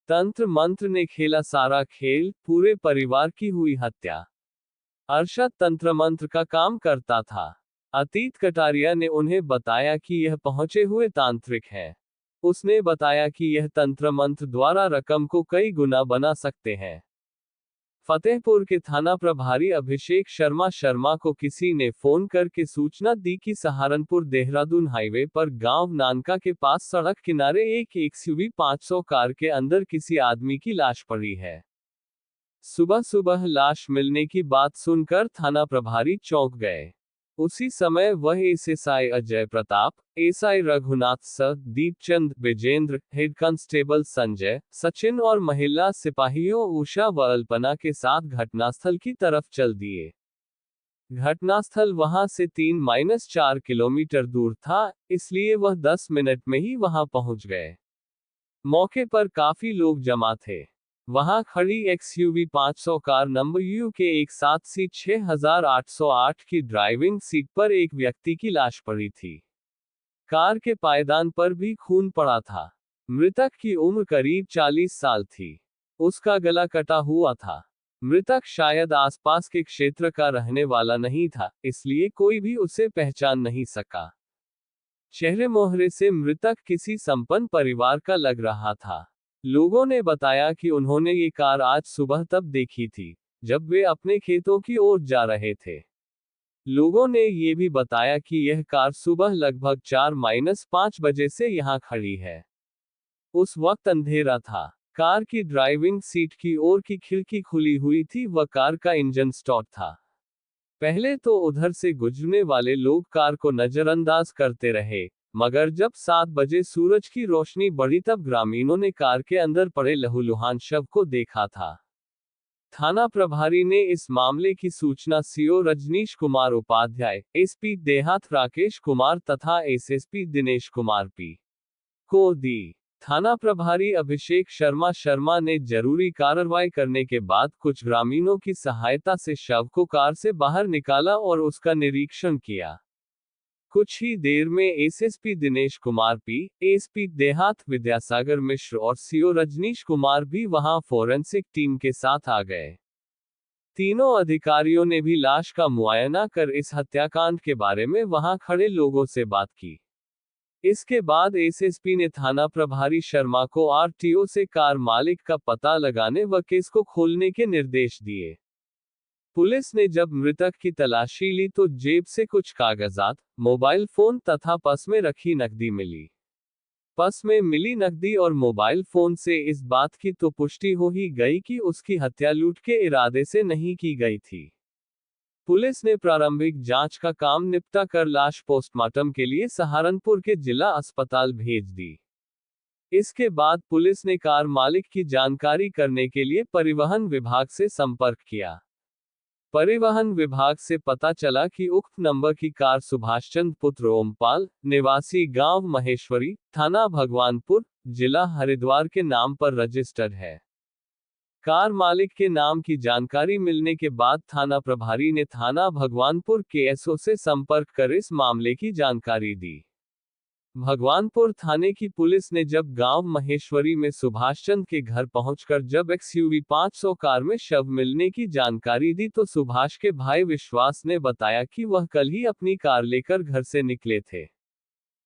तंत्र मंत्र ने खेला सारा खेल, पूरे परिवार की हुई हत्या। अरशद तंत्र मंत्र का काम करता था। अतीत कटारिया ने उन्हें बताया कि यह पहुंचे हुए तांत्रिक है। उसने बताया कि यह तंत्र मंत्र द्वारा रकम को कई गुना बना सकते हैं। फतेहपुर के थाना प्रभारी अभिषेक शर्मा को किसी ने फोन करके सूचना दी कि सहारनपुर देहरादून हाईवे पर गांव नानका के पास सड़क किनारे एक एक्सयूवी 500 कार के अंदर किसी आदमी की लाश पड़ी है। सुबह सुबह लाश मिलने की बात सुनकर थाना प्रभारी चौंक गए। उसी समय वह एसएसआई अजय प्रताप, एसआई रघुनाथ स, दीपचंद, विजेंद्र, हेड कांस्टेबल संजय, सचिन और महिला सिपाहियों उषा व अल्पना के साथ घटनास्थल की तरफ चल दिए। घटनास्थल वहां से 3-4 किलोमीटर दूर था, इसलिए वह 10 मिनट में ही वहां पहुंच गए। मौके पर काफी लोग जमा थे। वहां खड़ी एक्सयूवी 500 कार नंबर यू के 17 6808 की ड्राइविंग सीट पर एक व्यक्ति की लाश पड़ी थी। कार के पायदान पर भी खून पड़ा था। मृतक की उम्र करीब 40 साल थी। उसका गला कटा हुआ था। मृतक शायद आसपास के क्षेत्र का रहने वाला नहीं था, इसलिए कोई भी उसे पहचान नहीं सका। चेहरे मोहरे से मृतक किसी संपन्न परिवार का लग रहा था। लोगों ने बताया कि उन्होंने ये कार आज सुबह तब देखी थी, जब वे अपने खेतों की ओर जा रहे थे। लोगों ने ये भी बताया कि यह कार सुबह लगभग 4-5 बजे से यहाँ खड़ी है। उस वक्त अंधेरा था। कार की ड्राइविंग सीट की ओर की खिड़की खुली हुई थी व कार का इंजन स्टार्ट था। पहले तो उधर से गुजरने वाले लोग कार को नजरअंदाज करते रहे, मगर जब 7 बजे सूरज की रोशनी बढ़ी तब ग्रामीणों ने कार के अंदर पड़े लहूलुहान शव को देखा था। थाना प्रभारी ने इस मामले की सूचना सीओ रजनीश कुमार उपाध्याय, एसपी देहात राकेश कुमार तथा एसएसपी दिनेश कुमार पी को दी। थाना प्रभारी अभिषेक शर्मा ने जरूरी कार्रवाई करने के बाद कुछ ग्रामीणों की सहायता से शव को कार से बाहर निकाला और उसका निरीक्षण किया। कुछ ही देर में SSP Dinesh Kumar P, SP देहात विद्यासागर मिश्र और सीओ रजनीश कुमार भी वहां फोरेंसिक टीम के साथ आ गए। तीनों अधिकारियों ने भी लाश का मुआयना कर इस हत्याकांड के बारे में वहां खड़े लोगों से बात की। इसके बाद एसएसपी ने थाना प्रभारी शर्मा को आरटीओ से कार मालिक का पता लगाने व केस को खोलने के निर्देश दिए। पुलिस ने जब मृतक की तलाशी ली तो जेब से कुछ कागजात, मोबाइल फोन तथा पर्स में रखी नकदी मिली। पर्स में मिली नकदी और मोबाइल फोन से इस बात की तो पुष्टि हो ही गई कि उसकी हत्या लूट के इरादे से नहीं की गई थी। पुलिस ने प्रारंभिक जांच का काम निपटा कर लाश पोस्टमार्टम के लिए सहारनपुर के जिला अस्पताल भेज दी। इसके बाद पुलिस ने कार मालिक की जानकारी करने के लिए परिवहन विभाग से संपर्क किया। परिवहन विभाग से पता चला कि उक्त नंबर की कार सुभाषचंद पुत्र ओमपाल, निवासी गांव महेश्वरी, थाना भगवानपुर, जिला हरिद्वार के नाम पर रजिस्टर्ड है। कार मालिक के नाम की जानकारी मिलने के बाद थाना प्रभारी ने थाना भगवानपुर के एसओ से संपर्क कर इस मामले की जानकारी दी। भगवानपुर थाने की पुलिस ने जब गांव महेश्वरी में सुभाषचंद के घर पहुंचकर जब एक्सयूवी 500 कार में शव मिलने की जानकारी दी तो सुभाष के भाई विश्वास ने बताया कि वह कल ही अपनी कार लेकर घर से निकले थे,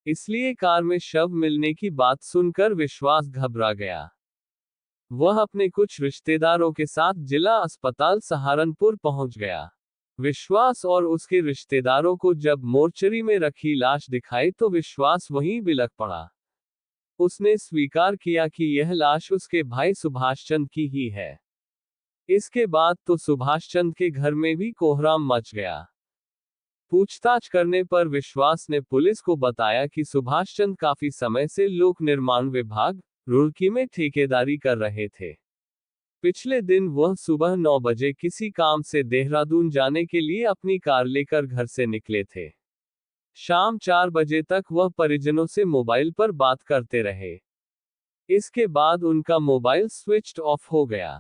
इसलिए कार में शव मिलने की बात सुनकर विश्वास घबरा गया। वह अपने कुछ रिश्तेदारों के साथ जिला अस्पताल सहारनपुर पहुंच गया। विश्वास और उसके रिश्तेदारों को जब मोर्चरी में रखी लाश दिखाई तो विश्वास वहीं बिलख पड़ा। उसने स्वीकार किया कि यह लाश उसके भाई सुभाषचंद की ही है। इसके बाद तो सुभाषचंद के घर में भी कोहराम मच गया। पूछताछ करने पर विश्वास ने पुलिस को बताया कि सुभाषचंद काफी समय से लोक निर्माण विभाग, रुड़की में ठेकेदारी कर रहे थे। पिछले दिन वह सुबह 9 बजे किसी काम से देहरादून जाने के लिए अपनी कार लेकर घर से निकले थे। शाम 4 बजे तक वह परिजनों से मोबाइल पर बात करते रहे। इसके बाद उनका मोबाइल स्विच्ड ऑफ हो गया।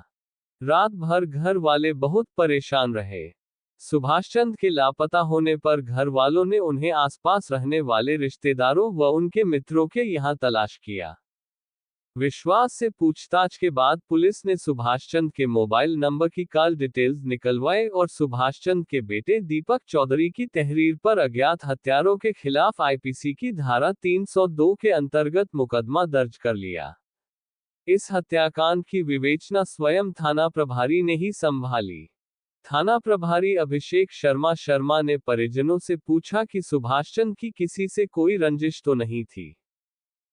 रात भर घर वाले बहुत परेशान रहे। सुभाषचंद के लापता होने पर घर वालों ने उन्हें आसपास रहने वाले रिश्तेदारों व उनके मित्रों के यहाँ तलाश किया। विश्वास से पूछताछ के बाद पुलिस ने सुभाष चंद्र के मोबाइल नंबर की कॉल डिटेल्स निकलवाए और सुभाष चंद्र के बेटे दीपक चौधरी की तहरीर पर अज्ञात हत्यारों के खिलाफ आईपीसी की धारा 302 के अंतर्गत मुकदमा दर्ज कर लिया। इस हत्याकांड की विवेचना स्वयं थाना प्रभारी ने ही संभाली। थाना प्रभारी अभिषेक शर्मा ने परिजनों से पूछा कि सुभाष चंद्र की किसी से कोई रंजिश तो नहीं थी।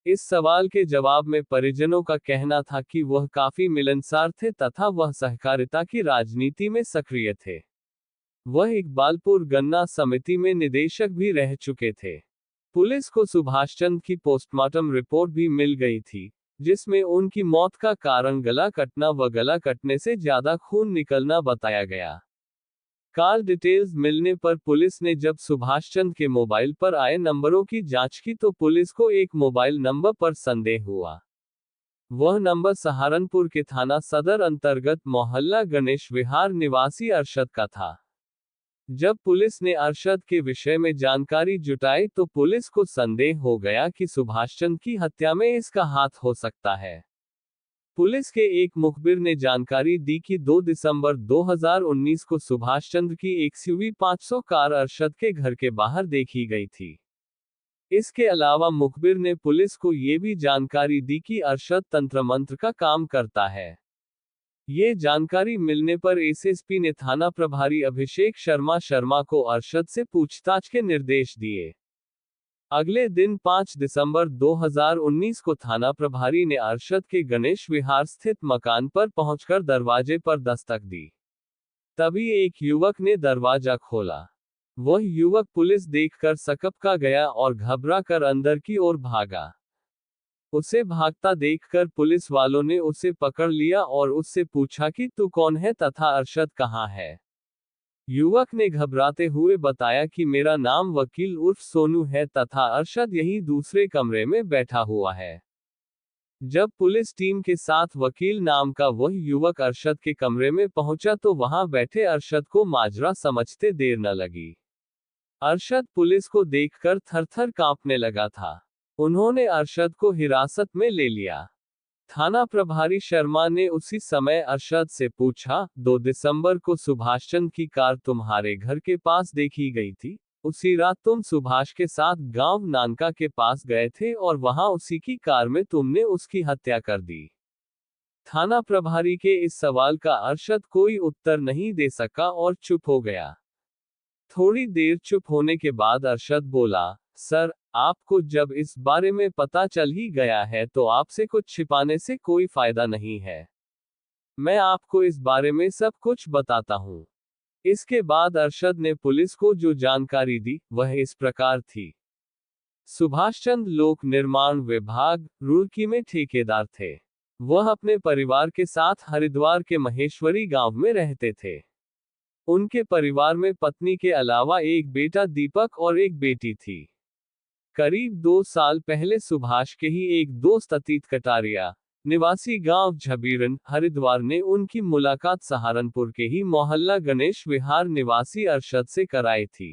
इस सवाल के जवाब में परिजनों का कहना था कि वह काफी मिलनसार थे तथा वह सहकारिता की राजनीति में सक्रिय थे। वह इकबालपुर गन्ना समिति में निदेशक भी रह चुके थे। पुलिस को सुभाष चंद्र की पोस्टमार्टम रिपोर्ट भी मिल गई थी, जिसमें उनकी मौत का कारण गला कटना व गला कटने से ज्यादा खून निकलना बताया गया। कॉल डिटेल्स मिलने पर पुलिस ने जब सुभाष चंद्र के मोबाइल पर आए नंबरों की जांच की तो पुलिस को एक मोबाइल नंबर पर संदेह हुआ। वह नंबर सहारनपुर के थाना सदर अंतर्गत मोहल्ला गणेश विहार निवासी अरशद का था। जब पुलिस ने अरशद के विषय में जानकारी जुटाई तो पुलिस को संदेह हो गया कि सुभाष चंद्र की हत्या में इसका हाथ हो सकता है। पुलिस के एक मुखबिर ने जानकारी दी कि 2 दिसंबर 2019 को सुभाष चंद्र की एक्सयूवी 500 कार अरशद के घर के बाहर देखी गई थी। इसके अलावा मुखबिर ने पुलिस को ये भी जानकारी दी कि अरशद तंत्र मंत्र का काम करता है। ये जानकारी मिलने पर एसएसपी ने थाना प्रभारी अभिषेक शर्मा को अरशद से पूछताछ के निर्देश दिए। अगले दिन 5 दिसंबर 2019 को थाना प्रभारी ने अरशद के गणेश विहार स्थित मकान पर पहुंचकर दरवाजे पर दस्तक दी। तभी एक युवक ने दरवाजा खोला। वह युवक पुलिस देखकर सकपका गया और घबरा कर अंदर की ओर भागा। उसे भागता देखकर पुलिस वालों ने उसे पकड़ लिया और उससे पूछा कि तू कौन है तथा अरशद कहाँ है। युवक ने घबराते हुए बताया कि मेरा नाम वकील उर्फ सोनू है तथा अरशद यही दूसरे कमरे में बैठा हुआ है। जब पुलिस टीम के साथ वकील नाम का वह युवक अरशद के कमरे में पहुंचा तो वहां बैठे अरशद को माजरा समझते देर न लगी। अरशद पुलिस को देखकर थर-थर कांपने लगा था। उन्होंने अरशद को हिरासत में ले लिया। थाना प्रभारी शर्मा ने उसी समय अरशद से पूछा, 2 दिसंबर को सुभाष चंद्र की कार तुम्हारे घर के पास देखी गई थी। उसी रात तुम सुभाष के साथ गांव नानका के पास गए थे और वहां उसी की कार में तुमने उसकी हत्या कर दी। थाना प्रभारी के इस सवाल का अरशद कोई उत्तर नहीं दे सका और चुप हो गया। थोड़ी देर चुप होने के बाद अरशद बोला, सर, आपको जब इस बारे में पता चल ही गया है तो आपसे कुछ छिपाने से कोई फायदा नहीं है। मैं आपको इस बारे में सब कुछ बताता हूँ। इसके बाद अरशद ने पुलिस को जो जानकारी दी वह इस प्रकार थी। सुभाष चंद्र लोक निर्माण विभाग, रुड़की में ठेकेदार थे। वह अपने परिवार के साथ हरिद्वार के महेश्वरी गांव में रहते थे। उनके परिवार में पत्नी के अलावा एक बेटा दीपक और एक बेटी थी। करीब 2 साल पहले सुभाष के ही एक दोस्त अतीत कटारिया, निवासी गांव झबीरन, हरिद्वार ने उनकी मुलाकात सहारनपुर के ही मोहल्ला गणेश विहार निवासी अरशद से कराई थी।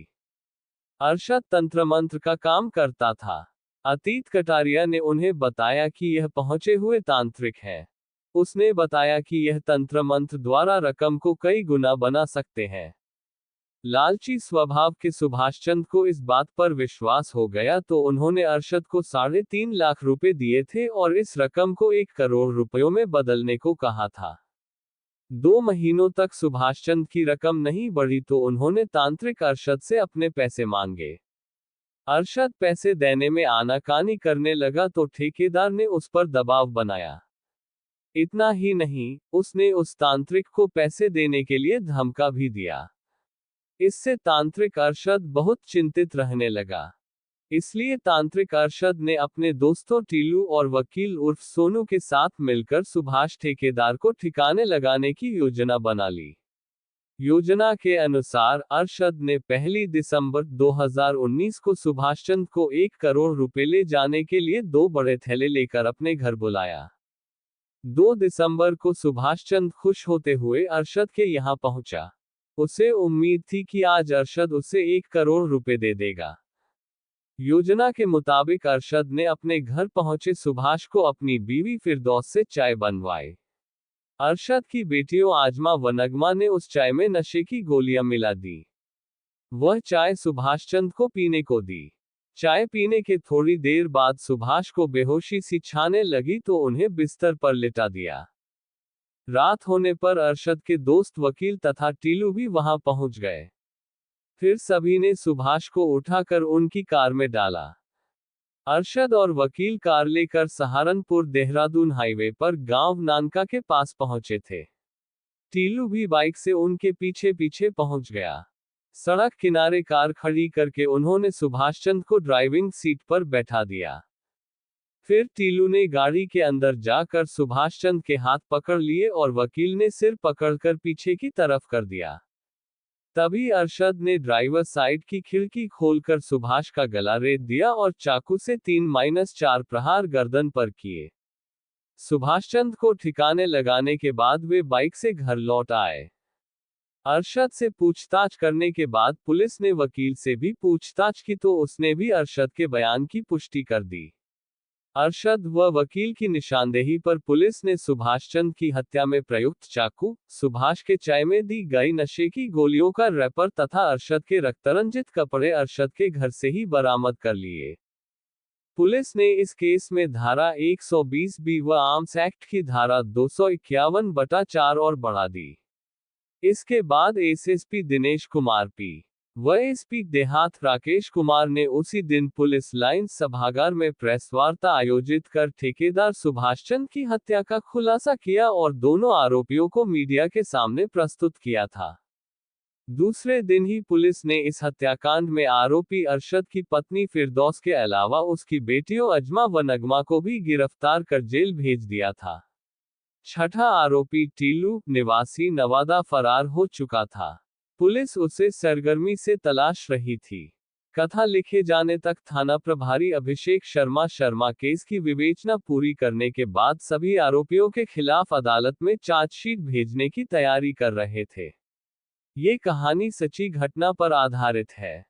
अरशद तंत्र मंत्र का काम करता था। अतीत कटारिया ने उन्हें बताया कि यह पहुंचे हुए तांत्रिक है। उसने बताया कि यह तंत्र मंत्र द्वारा रकम को कई गुना बना सकते हैं। लालची स्वभाव के सुभाष चंद्र को इस बात पर विश्वास हो गया तो उन्होंने अरशद को 3.5 लाख रुपए दिए थे और इस रकम को 1 करोड़ रुपयों में बदलने को कहा था। 2 महीनों तक सुभाष चंद्र की रकम नहीं बढ़ी तो उन्होंने तांत्रिक अरशद से अपने पैसे मांगे। अरशद पैसे देने में आनाकानी करने लगा तो ठेकेदार ने उस पर दबाव बनाया। इतना ही नहीं, उसने उस तांत्रिक को पैसे देने के लिए धमका भी दिया। इससे तांत्रिक अरशद बहुत चिंतित रहने लगा। इसलिए तांत्रिक अरशद ने अपने दोस्तों टीलू और वकील उर्फ सोनू के साथ मिलकर सुभाष ठेकेदार को ठिकाने लगाने की योजना बना ली। योजना के अनुसार अरशद ने 1 दिसंबर 2019 को सुभाष चंद्र को 1 करोड़ रुपए ले जाने के लिए 2 बड़े थैले लेकर अपने घर बुलाया। 2 दिसंबर को सुभाष चंद्र खुश होते हुए अरशद के यहाँ पहुंचा। उसे उम्मीद थी कि आज अरशद उसे 1 करोड़ रुपए दे देगा। योजना के मुताबिक अरशद ने अपने घर पहुंचे सुभाष को अपनी बीवी फिरदौस से चाय बनवाई। अरशद की बेटियों आजमा व नगमा ने उस चाय में नशे की गोलियां मिला दी। वह चाय सुभाष चंद को पीने को दी। चाय पीने के थोड़ी देर बाद सुभाष को बेहोशी सी छाने लगी तो उन्हें बिस्तर पर लिटा दिया। रात होने पर अरशद के दोस्त वकील तथा टीलू भी वहां पहुंच गए। फिर सभी ने सुभाष को उठाकर उनकी कार में डाला। अरशद और वकील कार लेकर सहारनपुर देहरादून हाईवे पर गांव नानका के पास पहुंचे थे। टीलू भी बाइक से उनके पीछे पीछे पहुंच गया। सड़क किनारे कार खड़ी करके उन्होंने सुभाष चंद को ड्राइविंग सीट पर बैठा दिया। फिर टीलू ने गाड़ी के अंदर जाकर सुभाष चंद के हाथ पकड़ लिए और वकील ने सिर पकड़कर पीछे की तरफ कर दिया। तभी अरशद ने ड्राइवर साइड की खिड़की खोलकर सुभाष का गला रेत दिया और चाकू से 3-4 प्रहार गर्दन पर किए। सुभाष चंद को ठिकाने लगाने के बाद वे बाइक से घर लौट आए। अरशद से पूछताछ करने के बाद पुलिस ने वकील से भी पूछताछ की तो उसने भी अरशद के बयान की पुष्टि कर दी। अरशद व वकील की निशानदेही पर पुलिस ने सुभाष चंद की हत्या में प्रयुक्त चाकू, सुभाष के चाय में दी गई नशे की गोलियों का रैपर तथा अरशद के रक्तरंजित कपड़े अरशद के घर से ही बरामद कर लिए। पुलिस ने इस केस में धारा 120B व आर्म्स एक्ट की धारा 251/4 और बढ़ा दी। इसके बाद एसएसपी दिनेश कुमार पी व एसपी देहात राकेश कुमार ने उसी दिन पुलिस लाइन सभागार में प्रेस वार्ता आयोजित कर ठेकेदार सुभाष चंद की हत्या का खुलासा किया और दोनों आरोपियों को मीडिया के सामने प्रस्तुत किया था। दूसरे दिन ही पुलिस ने इस हत्याकांड में आरोपी अरशद की पत्नी फिरदौस के अलावा उसकी बेटियों अजमा व नगमा को भी गिरफ्तार कर जेल भेज दिया था। छठा आरोपी टीलू निवासी नवादा फरार हो चुका था। पुलिस उसे सरगर्मी से तलाश रही थी। कथा लिखे जाने तक थाना प्रभारी अभिषेक शर्मा केस की विवेचना पूरी करने के बाद सभी आरोपियों के खिलाफ अदालत में चार्जशीट भेजने की तैयारी कर रहे थे। ये कहानी सच्ची घटना पर आधारित है।